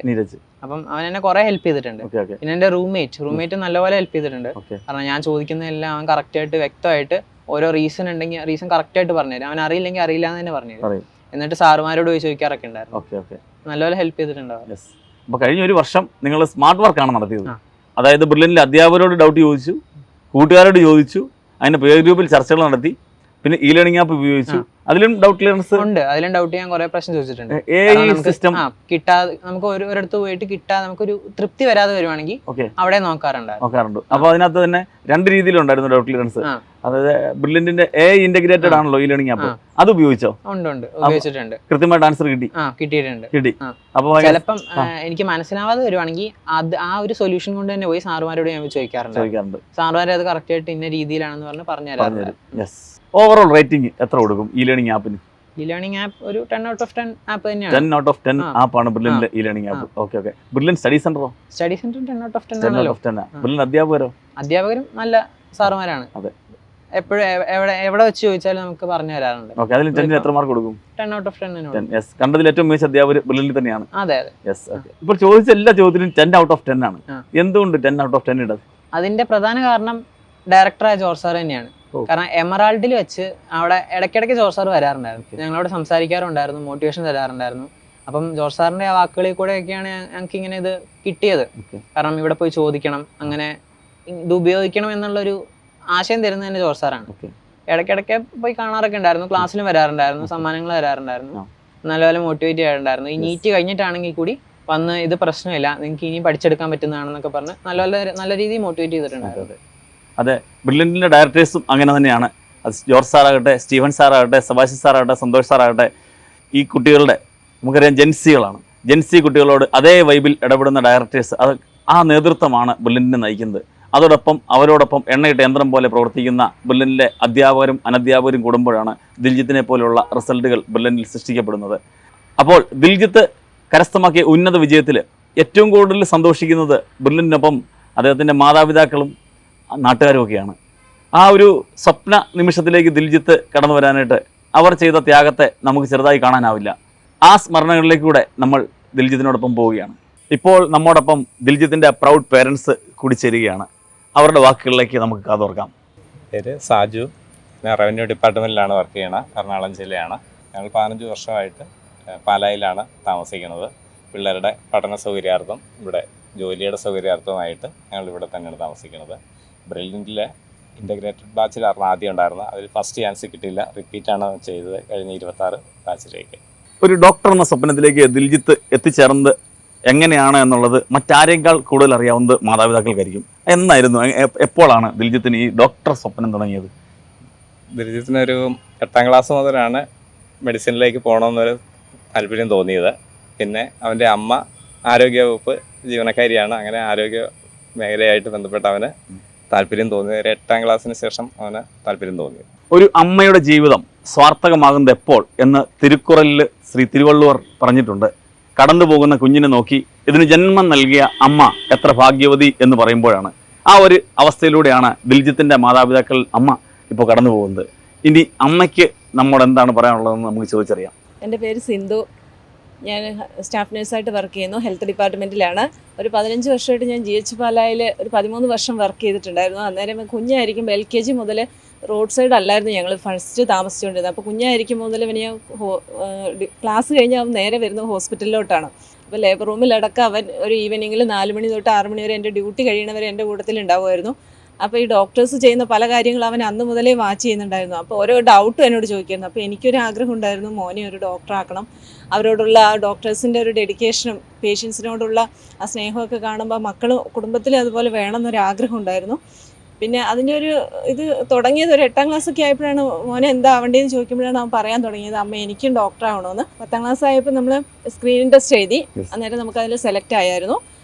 അപ്പം അവൻ എന്നെ കുറെ ഹെൽപ്പ് ചെയ്തിട്ടുണ്ട്. പിന്നെ എന്റെ റൂംമേറ്റ് നല്ലപോലെ ഹെൽപ്പ് ചെയ്തിട്ടുണ്ട്. കാരണം ഞാൻ ചോദിക്കുന്നതെല്ലാം അവൻ കറക്റ്റ് ആയിട്ട് വ്യക്തമായിട്ട് ഓരോ റീസൺ ഉണ്ടെങ്കിൽ റീസൺ കറക്റ്റ് ആയിട്ട് പറഞ്ഞുതരും. അവൻ അറിയില്ലെങ്കിൽ അറിയില്ല എന്ന് തന്നെ പറഞ്ഞുതരും. എന്നിട്ട് സാറുമാരോട് പോയി ചോദിക്കാറൊക്കെ ഉണ്ടായിരുന്നു. നല്ലപോലെ ഹെൽപ്പ് ചെയ്തിട്ടുണ്ടാവും. അപ്പോൾ കഴിഞ്ഞ ഒരു വർഷം നിങ്ങൾ സ്മാർട്ട് വർക്കാണ് നടത്തിയത്. അതായത് ബ്രില്യൻ്റിലെ അധ്യാപകരോട് ഡൗട്ട് ചോദിച്ചു, കൂട്ടുകാരോട് ചോദിച്ചു, അതിന്റെ പേര് ഗ്രൂപ്പിൽ ചർച്ചകൾ നടത്തി, പിന്നെ ഇ ലേണിംഗ് ആപ്പ് ഉപയോഗിച്ചു. അതിലും ഡൗട്ട് ക്ലിയറൻസ് ഉണ്ട്. അതിലും ഡൗട്ട് ചെയ്യാൻ കുറെ പ്രശ്നം ചോദിച്ചിട്ടുണ്ട്. സിസ്റ്റം കിട്ടാതെ നമുക്ക് ഒരിടത്ത് പോയിട്ട് കിട്ടാതെ നമുക്കൊരു തൃപ്തി വരാതെ വരുവാണെങ്കിൽ അവിടെ നോക്കാറുണ്ട്. അപ്പോൾ അതിനകത്ത് തന്നെ രണ്ട് രീതിയിലുണ്ടായിരുന്നു ഡൗട്ട് ക്ലിയറൻസ്. അതായത് ബ്രില്യന്റിന്റെ ഇന്റഗ്രേറ്റഡ് ആണല്ലോ ഇ ലേണിംഗ് ആപ്പ്, അത് ഉപയോഗിച്ചോ? ഉണ്ട്, ഉപയോഗിച്ചിട്ടുണ്ട്. കൃത്യമായിട്ട് ആൻസർ കിട്ടി. അപ്പോൾ ചിലപ്പം എനിക്ക് മനസ്സിലാവാതെ വരുവാണെങ്കിൽ ആ ഒരു സൊല്യൂഷൻ കൊണ്ട് തന്നെ പോയി സാറുമാരോട് ഞാൻ ചോദിക്കാറുണ്ട്. സാറുമാരെ അത് കറക്റ്റ് ആയിട്ട് ഇന്ന രീതിയിലാണ് പറഞ്ഞു തരാറുണ്ട്. ഓവറോൾ റേറ്റിംഗ് എത്ര കൊടുക്കും ഇ ലേണിംഗ് ആപ്പിന്? ഇ ലേണിംഗ് ആപ്പ് ഒരു 10 out of 10 ആപ്പ് തന്നെയാണ്. 10 out of 10 ആപ്പാണ് brilliant e learning app. Okay. Brilliant study സെന്ററോ? സ്റ്റഡി സെന്റർ 10 out of 10 ആണല്ലോ. ബ്രില്യന്റ് അധ്യാപകരും നല്ല സാറുമാരാണ്. എപ്പോഴും എവിടെ വെച്ച് ചോദിച്ചാലും നമുക്ക് പറഞ്ഞു തരാറുണ്ട്. അതിൽ 10 എത്ര മാർക്ക് കൊടുക്കും? 10 out of 10. കണ്ടതിൽ ഏറ്റവും മികച്ച അധ്യാപകർ ബ്രില്യന്റ് തന്നെയാണ്. അതെ. ഇപ്പോൾ ചോദിച്ച എല്ലാ ചോദ്യത്തിലും 10 out of 10 ആണ്. എന്തുകൊണ്ട് 10 out of 10 ഇടത്? അതിന്റെ പ്രധാന കാരണം ഡയറക്ടറായ ജോർജ് സാർ തന്നെയാണ്. കാരണം എമറാൾഡിൽ വെച്ച് അവിടെ ഇടയ്ക്കിടയ്ക്ക് ജോർജ് സാർ വരാറുണ്ടായിരുന്നു. ഞങ്ങളോട് സംസാരിക്കാറുണ്ടായിരുന്നു, മോട്ടിവേഷൻ തരാറുണ്ടായിരുന്നു. അപ്പം ജോർജ് സാറിന്റെ ആ വാക്കുകളിൽ കൂടെയൊക്കെയാണ് ഞങ്ങൾക്ക് ഇങ്ങനെ ഇത് കിട്ടിയത്. കാരണം ഇവിടെ പോയി ചോദിക്കണം, അങ്ങനെ ഇത് ഉപയോഗിക്കണം എന്നുള്ളൊരു ആശയം തരുന്നത് തന്നെ ജോർജ് സാറാണ്. ഇടയ്ക്കിടയ്ക്ക് പോയി കാണാറൊക്കെ ഉണ്ടായിരുന്നു, ക്ലാസ്സിലും വരാറുണ്ടായിരുന്നു, സമ്മാനങ്ങൾ തരാറുണ്ടായിരുന്നു, നല്ലപോലെ മോട്ടിവേറ്റ് ചെയ്യാറുണ്ടായിരുന്നു. ഈ നീറ്റ് കഴിഞ്ഞിട്ടാണെങ്കിൽ കൂടി വന്ന് ഇത് പ്രശ്നമില്ല, നിങ്ങൾക്ക് ഇനി പഠിച്ചെടുക്കാൻ പറ്റുന്നതാണെന്നൊക്കെ പറഞ്ഞ് നല്ല രീതിയിൽ മോട്ടിവേറ്റ് ചെയ്തിട്ടുണ്ടായിരുന്നു. അതെ, ബ്രില്യൻറ്റിൻ്റെ ഡയറക്ടേഴ്സും അങ്ങനെ തന്നെയാണ്. അത് ജോർജ് സാറാകട്ടെ, സ്റ്റീഫൻ സാറാകട്ടെ, സെബാസ്റ്റ്യൻ സാറാകട്ടെ, സന്തോഷ് സാറാകട്ടെ, ഈ കുട്ടികളുടെ നമുക്കറിയാം ജെൻസി കുട്ടികളോട് അതേ വൈബിൽ ഇടപെടുന്ന ഡയറക്ടേഴ്സ്, അത് ആ നേതൃത്വമാണ് ബ്രില്യൻറ്റിനെ നയിക്കുന്നത്. അവരോടൊപ്പം എണ്ണയിട്ട യന്ത്രം പോലെ പ്രവർത്തിക്കുന്ന ബ്രില്യൻറ്റിലെ അധ്യാപകരും അനധ്യാപകരും കൂടുമ്പോഴാണ് ദിൽജിത്തിനെ പോലെയുള്ള റിസൾട്ടുകൾ ബ്രില്യൻറ്റിൽ സൃഷ്ടിക്കപ്പെടുന്നത്. അപ്പോൾ ദിൽജിത്ത് കരസ്ഥമാക്കിയ ഉന്നത വിജയത്തിൽ ഏറ്റവും കൂടുതൽ സന്തോഷിക്കുന്നത് ബ്രില്യൻറ്റിനൊപ്പം അദ്ദേഹത്തിൻ്റെ മാതാപിതാക്കളും നാട്ടുകാരും ഒക്കെയാണ്. ആ ഒരു സ്വപ്ന നിമിഷത്തിലേക്ക് ദിൽജിത്ത് കടന്നു വരാനായിട്ട് അവർ ചെയ്ത ത്യാഗത്തെ നമുക്ക് ചെറുതായി കാണാനാവില്ല. ആ സ്മരണകളിലേക്കൂടെ നമ്മൾ ദിൽജിത്തിനോടൊപ്പം പോവുകയാണ്. ഇപ്പോൾ നമ്മോടൊപ്പം ദിൽജിത്തിൻ്റെ പ്രൗഡ് പേരൻസ് കൂടി ചേരുകയാണ്. അവരുടെ വാക്കുകളിലേക്ക് നമുക്ക് കാതോർക്കാം. പേര് സാജു, ഞാൻ റവന്യൂ ഡിപ്പാർട്ട്മെൻറ്റിലാണ് വർക്ക് ചെയ്യണത്. എറണാകുളം ജില്ലയാണ്. ഞങ്ങൾ 15 വർഷമായിട്ട് പാലായിലാണ് താമസിക്കുന്നത്. പിള്ളേരുടെ പഠന സൗകര്യാർത്ഥം, ഇവിടെ ജോലിയുടെ സൗകര്യാർത്ഥമായിട്ട് ഞങ്ങൾ ഇവിടെ തന്നെയാണ് താമസിക്കുന്നത്. ബ്രില്യൻറ്റിലെ ഇൻ്റഗ്രേറ്റഡ് ബാച്ചിലായിരുന്നു ആദ്യം ഉണ്ടായിരുന്നത്. അതിൽ ഫസ്റ്റ് ചാൻസ് കിട്ടിയില്ല, റിപ്പീറ്റാണ് ചെയ്തത് കഴിഞ്ഞ 26 ബാച്ചിലേക്ക്. ഒരു ഡോക്ടർ എന്ന സ്വപ്നത്തിലേക്ക് ദിൽജിത്ത് എത്തിച്ചേർന്നത് എങ്ങനെയാണ് എന്നുള്ളത് മറ്റാരേക്കാൾ കൂടുതൽ അറിയാവുന്നത് മാതാപിതാക്കൾക്കായിരിക്കും. എന്നായിരുന്നു, എപ്പോഴാണ് ദിൽജിത്തിന് ഈ ഡോക്ടർ സ്വപ്നം തുടങ്ങിയത്? ദിൽജിത്തിനൊരു 8ാം ക്ലാസ് മുതലാണ് മെഡിസിനിലേക്ക് പോകണമെന്നൊരു താല്പര്യം തോന്നിയത്. പിന്നെ അവൻ്റെ അമ്മ ആരോഗ്യവകുപ്പ് ജീവനക്കാരിയാണ്. അങ്ങനെ ആരോഗ്യ മേഖലയായിട്ട് ബന്ധപ്പെട്ട അവന് താല്പര്യം തോന്നി. ഒരു 8ാം ക്ലാസ്സിന് ശേഷം അവന് താല്പര്യം തോന്നി. ഒരു അമ്മയുടെ ജീവിതം സ്വാർത്ഥകമാകുന്നത് എപ്പോൾ എന്ന് തിരുക്കുറലിൽ ശ്രീ തിരുവള്ളുവർ പറഞ്ഞിട്ടുണ്ട്. കടന്നു പോകുന്ന കുഞ്ഞിനെ നോക്കി ഇതിന് ജന്മം നൽകിയ അമ്മ എത്ര ഭാഗ്യവതി എന്ന് പറയുമ്പോഴാണ്. ആ ഒരു അവസ്ഥയിലൂടെയാണ് ദിൽജിത്തിൻ്റെ മാതാപിതാക്കൾ അമ്മ ഇപ്പോൾ കടന്നു പോകുന്നത്. ഇനി അമ്മയ്ക്ക് നമ്മോട് എന്താണ് പറയാനുള്ളതെന്ന് നമുക്ക് ചോദിച്ചറിയാം. എൻ്റെ പേര് സിന്ധു. ഞാൻ സ്റ്റാഫ് നഴ്സായിട്ട് വർക്ക് ചെയ്യുന്നു. ഹെൽത്ത് ഡിപ്പാർട്ട്മെൻറ്റിലാണ്. ഒരു 15 വർഷമായിട്ട് ഞാൻ GH പാലായിൽ ഒരു 13 വർഷം വർക്ക് ചെയ്തിട്ടുണ്ടായിരുന്നു. അന്നേരം കുഞ്ഞായിരിക്കും LKG മുതൽ റോഡ് സൈഡ് അല്ലായിരുന്നു ഞങ്ങൾ ഫസ്റ്റ് താമസിച്ചുകൊണ്ടിരുന്നത്. അപ്പോൾ കുഞ്ഞായിരിക്കും മുതൽ പിന്നെ ഞാൻ ക്ലാസ് കഴിഞ്ഞ് അവൻ നേരെ വരുന്നത് ഹോസ്പിറ്റലിലോട്ടാണ്. അപ്പോൾ ലേബർ റൂമിലടക്കം അവൻ ഒരു ഈവനിങ്ങിൽ 4 മണി തൊട്ട് 6 മണി വരെ എൻ്റെ ഡ്യൂട്ടി കഴിയണവരെ എൻ്റെ കൂട്ടത്തിൽ ഉണ്ടാവുമായിരുന്നു. അപ്പോൾ ഈ ഡോക്ടേഴ്സ് ചെയ്യുന്ന പല കാര്യങ്ങളും അവൻ അന്ന് മുതലേ വാച്ച് ചെയ്യുന്നുണ്ടായിരുന്നു. അപ്പോൾ ഓരോ ഡൗട്ടും എന്നോട് ചോദിക്കുമായിരുന്നു. അപ്പോൾ എനിക്കൊരു ആഗ്രഹം ഉണ്ടായിരുന്നു, മോനെ ഒരു ഡോക്ടറാക്കണം. അവരോടുള്ള ആ ഡോക്ടേഴ്സിൻ്റെ ഒരു ഡെഡിക്കേഷനും പേഷ്യൻസിനോടുള്ള ആ സ്നേഹമൊക്കെ കാണുമ്പോൾ മക്കളും കുടുംബത്തിലും അതുപോലെ വേണമെന്നൊരാഗ്രഹം ഉണ്ടായിരുന്നു. പിന്നെ അതിൻ്റെ ഒരു ഇത് തുടങ്ങിയത് ഒരു 8ാം ക്ലാസ്സൊക്കെ ആയപ്പോഴാണ് മോനെ എന്താ ആവേണ്ടതെന്ന് ചോദിക്കുമ്പോഴാണ് അവൻ പറയാൻ തുടങ്ങിയത്, അമ്മ എനിക്കും ഡോക്ടറാവണമെന്ന്. 10ാം ക്ലാസ് ആയപ്പോൾ നമ്മൾ സ്ക്രീനിങ് ടെസ്റ്റ് എഴുതി. അന്നേരം നമുക്കതിൽ സെലക്ട് ആയായിരുന്നു.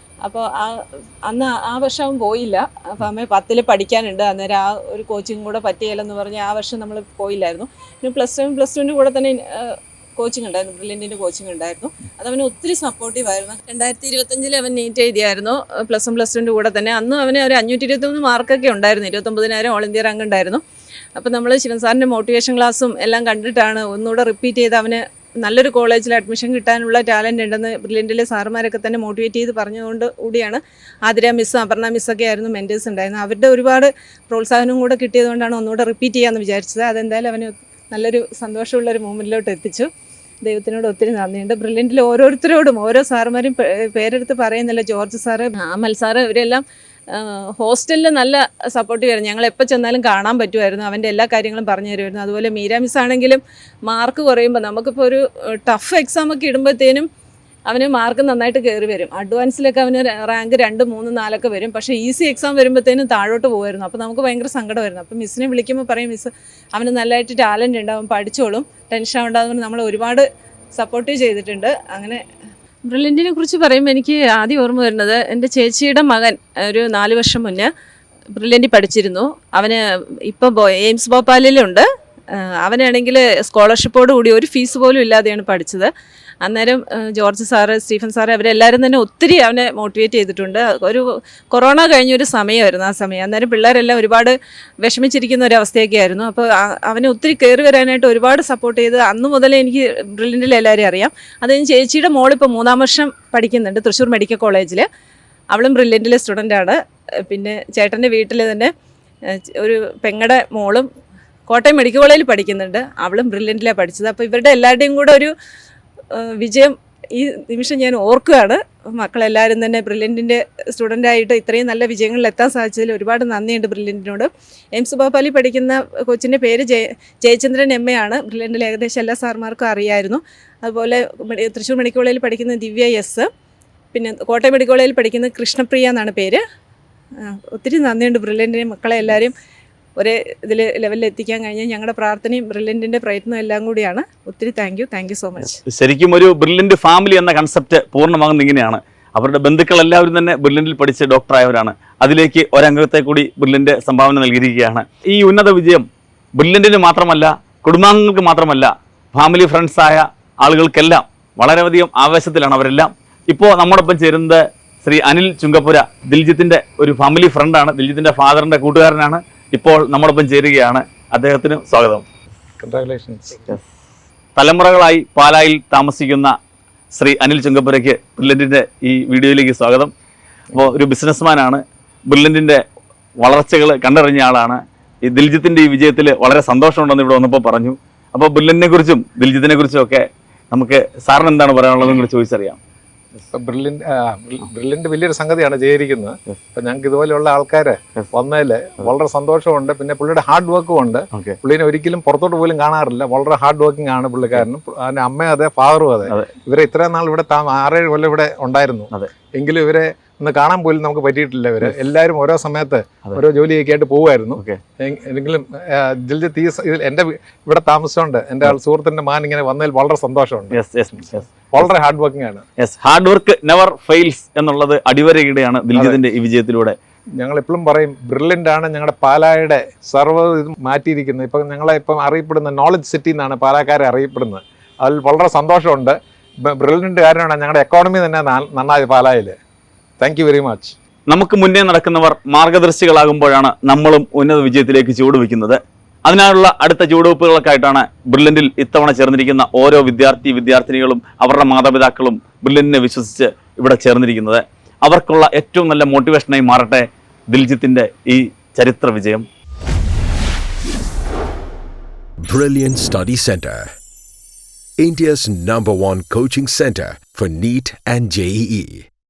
അപ്പോൾ അന്ന് ആ വർഷം അവൻ പോയില്ല. അപ്പോൾ അമ്മ 10ൽ പഠിക്കാനുണ്ട്, അന്നേരം ആ ഒരു കോച്ചിങ് കൂടെ പറ്റിയില്ലെന്ന് പറഞ്ഞ് ആ വർഷം നമ്മൾ പോയില്ലായിരുന്നു. പിന്നെ പ്ലസ് ടുവിൻ്റെ കൂടെ തന്നെ കോച്ചിങ് ഉണ്ടായിരുന്നു, ബ്രില്യൻറ്റിൻ്റെ കോച്ചിങ് ഉണ്ടായിരുന്നു. അതവന് ഒത്തിരി സപ്പോർട്ടീവായിരുന്നു. 2025 അവൻ നീറ്റ് എഴുതിയായിരുന്നു, പ്ലസ് 1 പ്ലസ് 2ൻ്റെ കൂടെ തന്നെ. അന്ന് അവന് ഒരു 523 മാർക്കൊക്കെ ഉണ്ടായിരുന്നു, 29,000 ഓൾ ഇന്ത്യ റാങ്ക് ഉണ്ടായിരുന്നു. അപ്പോൾ നമ്മൾ ശിവൻ സാറിൻ്റെ മോട്ടിവേഷൻ ക്ലാസ്സും എല്ലാം കണ്ടിട്ടാണ് ഒന്നുകൂടെ റിപ്പീറ്റ് ചെയ്ത് അവന് നല്ലൊരു കോളേജിൽ അഡ്മിഷൻ കിട്ടാനുള്ള ടാലൻ്റ് ഉണ്ടെന്ന് ബ്രില്യൻറ്റിലെ സാറുമാരൊക്കെ തന്നെ മോട്ടിവേറ്റ് ചെയ്ത് പറഞ്ഞതുകൊണ്ട് കൂടിയാണ്. ആതിര മിസ്സും അപർണ മിസ്സൊക്കെ ആയിരുന്നു മെൻറ്റേഴ്സ് ഉണ്ടായിരുന്നത്. അവരുടെ ഒരുപാട് പ്രോത്സാഹനവും കൂടെ കിട്ടിയതുകൊണ്ടാണ് ഒന്നുകൂടെ റിപ്പീറ്റ് ചെയ്യാമെന്ന് വിചാരിച്ചത്. അതെന്തായാലും അവന് നല്ലൊരു സന്തോഷമുള്ളൊരു മൂമെൻറ്റിലോട്ട് എത്തിച്ചു. ദൈവത്തിനോട് ഒത്തിരി നന്ദിയുണ്ട്. ബ്രില്യൻറ്റിൽ ഓരോരുത്തരോടും ഓരോ സാറുമാരും പേരെടുത്ത് പറയുന്നില്ല, ജോർജ് സാറ്, അമൽ സാറ്, ഇവരെല്ലാം ഹോസ്റ്റലിൽ നല്ല സപ്പോർട്ടീവായിരുന്നു. ഞങ്ങൾ എപ്പോൾ ചെന്നാലും കാണാൻ പറ്റുമായിരുന്നു. അവൻ്റെ എല്ലാ കാര്യങ്ങളും പറഞ്ഞു തരുമായിരുന്നു. അതുപോലെ മീര മിസ് ആണെങ്കിലും മാർക്ക് കുറയുമ്പോൾ നമുക്കിപ്പോൾ ഒരു ടഫ് എക്സാമൊക്കെ ഇടുമ്പോഴത്തേനും അവന് മാർക്ക് നന്നായിട്ട് കയറി വരും. അഡ്വാൻസിലൊക്കെ അവന് റാങ്ക് 2, 3, 4 വരും. പക്ഷേ ഈസി എക്സാം വരുമ്പോഴത്തേനും താഴോട്ട് പോകുമായിരുന്നു. അപ്പോൾ നമുക്ക് ഭയങ്കര സങ്കടമായിരുന്നു. അപ്പോൾ മിസ്സിനെ വിളിക്കുമ്പോൾ പറയും, മിസ്സ് അവന് നല്ലതായിട്ട് ടാലൻ്റ് ഉണ്ട്, അവൻ പഠിച്ചോളും, ടെൻഷൻ ഉണ്ടാകുമ്പോൾ നമ്മൾ ഒരുപാട് സപ്പോർട്ട് ചെയ്തിട്ടുണ്ട്. അങ്ങനെ ബ്രില്യൻറ്റിനെ കുറിച്ച് പറയുമ്പോൾ എനിക്ക് ആദ്യം ഓർമ്മ വരുന്നത് എൻ്റെ ചേച്ചിയുടെ മകൻ ഒരു 4 വർഷം മുന്നേ ബ്രില്യൻറ്റിൽ പഠിച്ചിരുന്നു. അവന് ഇപ്പോൾ എയിംസ് ഭോപ്പാലിലുണ്ട്. അവനാണെങ്കിൽ സ്കോളർഷിപ്പോട് കൂടി ഒരു ഫീസ് പോലും ഇല്ലാതെയാണ് പഠിച്ചത്. അന്നേരം ജോർജ് സാറ്, സ്റ്റീഫൻ സാറ്, അവരെല്ലാവരും തന്നെ ഒത്തിരി അവനെ മോട്ടിവേറ്റ് ചെയ്തിട്ടുണ്ട്. ഒരു കൊറോണ കഴിഞ്ഞൊരു സമയമായിരുന്നു ആ സമയം. അന്നേരം പിള്ളേരെല്ലാം ഒരുപാട് വിഷമിച്ചിരിക്കുന്ന ഒരു അവസ്ഥയൊക്കെ ആയിരുന്നു. അപ്പോൾ അവനെ ഒത്തിരി കയറി വരാനായിട്ട് ഒരുപാട് സപ്പോർട്ട് ചെയ്ത് അന്ന് മുതലേ എനിക്ക് ബ്രില്യൻറ്റിൽ എല്ലാവരെയും അറിയാം. അത് ചേച്ചിയുടെ മോളിപ്പോൾ 3ാം വർഷം പഠിക്കുന്നുണ്ട് തൃശ്ശൂർ മെഡിക്കൽ കോളേജിൽ. അവളും ബ്രില്യൻറ്റിലെ സ്റ്റുഡൻ്റാണ്. പിന്നെ ചേട്ടൻ്റെ വീട്ടിൽ തന്നെ ഒരു പെങ്ങടെ മോളും കോട്ടയം മെഡിക്കൽ കോളേജിൽ പഠിക്കുന്നുണ്ട്. അവളും ബ്രില്യൻറ്റിലാണ് പഠിച്ചത്. അപ്പോൾ ഇവരുടെ എല്ലാവരുടെയും കൂടെ ഒരു വിജയം ഈ നിമിഷം ഞാൻ ഓർക്കുകയാണ്. മക്കളെല്ലാവരും തന്നെ ബ്രില്യൻറ്റിൻ്റെ സ്റ്റുഡൻ്റായിട്ട് ഇത്രയും നല്ല വിജയങ്ങളിൽ എത്താൻ സാധിച്ചതിൽ ഒരുപാട് നന്ദിയുണ്ട് ബ്രില്യൻറ്റിനോട്. എയിംസ് ഭോപ്പാലിൽ പഠിക്കുന്ന കൊച്ചിൻ്റെ പേര് ജയചന്ദ്രൻ MA ആണ്. ബ്രില്യൻറ്റിൽ ഏകദേശം എല്ലാ സാർമാർക്കും അറിയായിരുന്നു. അതുപോലെ തൃശ്ശൂർ മെഡിക്കൽ കോളേജിൽ പഠിക്കുന്ന ദിവ്യ S, പിന്നെ കോട്ടയം മെഡിക്കൽ കോളേജിൽ പഠിക്കുന്ന കൃഷ്ണപ്രിയ എന്നാണ് പേര്. ഒത്തിരി നന്ദിയുണ്ട് ബ്രില്യൻറ്റിനെ മക്കളെ എല്ലാവരും ഒരേ ഇതിൽ ലെവലിൽ എത്തിക്കാൻ കഴിഞ്ഞാൽ ഞങ്ങളുടെ പ്രാർത്ഥനയും ബ്രില്യൻറ്റിൻ്റെ പ്രയത്നവും എല്ലാം കൂടിയാണ്. ഒത്തിരി താങ്ക് യു സോ മച്ച്. ശരിക്കും ഒരു ബ്രില്യൻറ്റ് ഫാമിലി എന്ന കൺസെപ്റ്റ് പൂർണ്ണമാകുന്നത് ഇങ്ങനെയാണ്. അവരുടെ ബന്ധുക്കൾ എല്ലാവരും തന്നെ ബ്രില്യൻറ്റിൽ പഠിച്ച് ഡോക്ടറായവരാണ്. അതിലേക്ക് ഒരംഗത്തെ കൂടി ബ്രില്യൻറ്റ് സംഭാവന നൽകിയിരിക്കുകയാണ്. ഈ ഉന്നത വിജയം ബ്രില്യൻറ്റിന് മാത്രമല്ല, കുടുംബാംഗങ്ങൾക്ക് മാത്രമല്ല, ഫാമിലി ഫ്രണ്ട്സായ ആളുകൾക്കെല്ലാം വളരെയധികം ആവേശത്തിലാണ് അവരെല്ലാം. ഇപ്പോൾ നമ്മോടൊപ്പം ചേരുന്നത് ശ്രീ അനിൽ ചുങ്കപ്പുര, ദിൽജിത്തിൻ്റെ ഒരു ഫാമിലി ഫ്രണ്ടാണ്, ദിൽജിത്തിൻ്റെ ഫാദറിൻ്റെ കൂട്ടുകാരനാണ്. ഇപ്പോൾ നമ്മോടൊപ്പം ചേരുകയാണ്. അദ്ദേഹത്തിന് സ്വാഗതം. കൺഗ്രാറ്റുലേഷൻസ്. തലമുറകളായി പാലായിൽ താമസിക്കുന്ന ശ്രീ അനിൽ ചുങ്കപ്പുരയ്ക്ക് ബ്രില്യൻറ്റിൻ്റെ ഈ വീഡിയോയിലേക്ക് സ്വാഗതം. അപ്പോൾ ഒരു ബിസിനസ്മാനാണ്, ബ്രില്യൻറ്റിൻ്റെ വളർച്ചകൾ കണ്ടറിഞ്ഞ ആളാണ്. ഈ ദിൽജിത്തിൻ്റെ ഈ വിജയത്തിൽ വളരെ സന്തോഷമുണ്ടെന്ന് ഇവിടെ വന്നപ്പോൾ പറഞ്ഞു. അപ്പോൾ ബ്രില്യൻറ്റിനെ കുറിച്ചും ദിൽജിത്തിനെ കുറിച്ചും ഒക്കെ നമുക്ക് സാറിന് എന്താണ് പറയാനുള്ളതെന്ന് കൂടി ചോദിച്ചറിയാം. ബ്രില്യൻറ്റ് വലിയൊരു സംഗതിയാണ് ചെയ്തിരിക്കുന്നത്. അപ്പം ഞങ്ങൾക്ക് ഇതുപോലെയുള്ള ആൾക്കാരെ വന്നതിൽ വളരെ സന്തോഷമുണ്ട്. പിന്നെ പുള്ളിയുടെ ഹാർഡ് വർക്കും ഉണ്ട്. പുള്ളിനെ ഒരിക്കലും പുറത്തോട്ട് പോലും കാണാറില്ല. വളരെ ഹാർഡ് വർക്കിംഗ് ആണ് പുള്ളിക്കാരനും. അതിൻ്റെ അമ്മയും അതെ, ഫാദറും അതെ. ഇവരെ ഇത്രയും നാൾ ഇവിടെ 6-7 കൊല്ലം ഇവിടെ ഉണ്ടായിരുന്നു. എങ്കിലും ഇവരെ ഒന്ന് കാണാൻ പോലും നമുക്ക് പറ്റിയിട്ടില്ല. ഇവര് എല്ലാവരും ഓരോ സമയത്ത് ഓരോ ജോലിയൊക്കെ ആയിട്ട് പോകുമായിരുന്നു. എങ്കിലും ദിൽജിത്ത് ഇതിൽ എൻ്റെ ഇവിടെ താമസിച്ചുകൊണ്ട് എൻ്റെ സുഹൃത്തിൻ്റെ മാൻ ഇങ്ങനെ വന്നതിൽ വളരെ സന്തോഷമുണ്ട്. വളരെ ഹാർഡ് വർക്കിംഗ് ആണ്. ഹാർഡ് വർക്ക് നെവർ ഫെയിൽസ് എന്നുള്ളത് അടിവരയിടെയാണ് ദിൽജിത്തിന്റെ ഈ വിജയത്തിലൂടെ. ഞങ്ങൾ എപ്പോഴും പറയും ബ്രില്യൻ്റ് ആണ് ഞങ്ങളുടെ പാലായുടെ സർവ്വ ഇത് മാറ്റിയിരിക്കുന്നത്. ഇപ്പം ഞങ്ങളെ ഇപ്പം അറിയപ്പെടുന്ന നോളജ് സിറ്റി എന്നാണ് പാലാക്കാരെ അറിയപ്പെടുന്നത്. അതിൽ വളരെ സന്തോഷമുണ്ട്. ബ്രില്യൻ്റ് കാരണമാണ് ഞങ്ങളുടെ എക്കോണമി തന്നെ നന്നായി പാലായിൽ. Thank you very much. നമുക്ക് മുന്നേ നടക്കുന്നവർ മാർഗദർശികളാകുമ്പോഴാണ് നമ്മളും ഉന്നത വിജയത്തിലേക്ക് ചുവടുവെക്കുന്നത്. അതിനാലുള്ള അടുത്ത ചുവടുവെപ്പുകൾക്കായിട്ടാണ് ബ്രില്യൻറ്റിൽ ഇത്തവണ ചേർന്നിരിക്കുന്ന ഓരോ വിദ്യാർത്ഥിനികളും അവരുടെ മാതാപിതാക്കളും ബ്രില്യൻറ്റിനെ വിശ്വസിച്ച് ഇവിടെ ചേർന്നിരിക്കുന്നത്. അവർക്കുള്ള ഏറ്റവും നല്ല മോട്ടിവേഷനായി മാറട്ടെ ദിൽജിത്തിന്റെ ഈ ചരിത്ര വിജയം. Brilliant Study Center, India's #1 coaching center for NEET and JEE.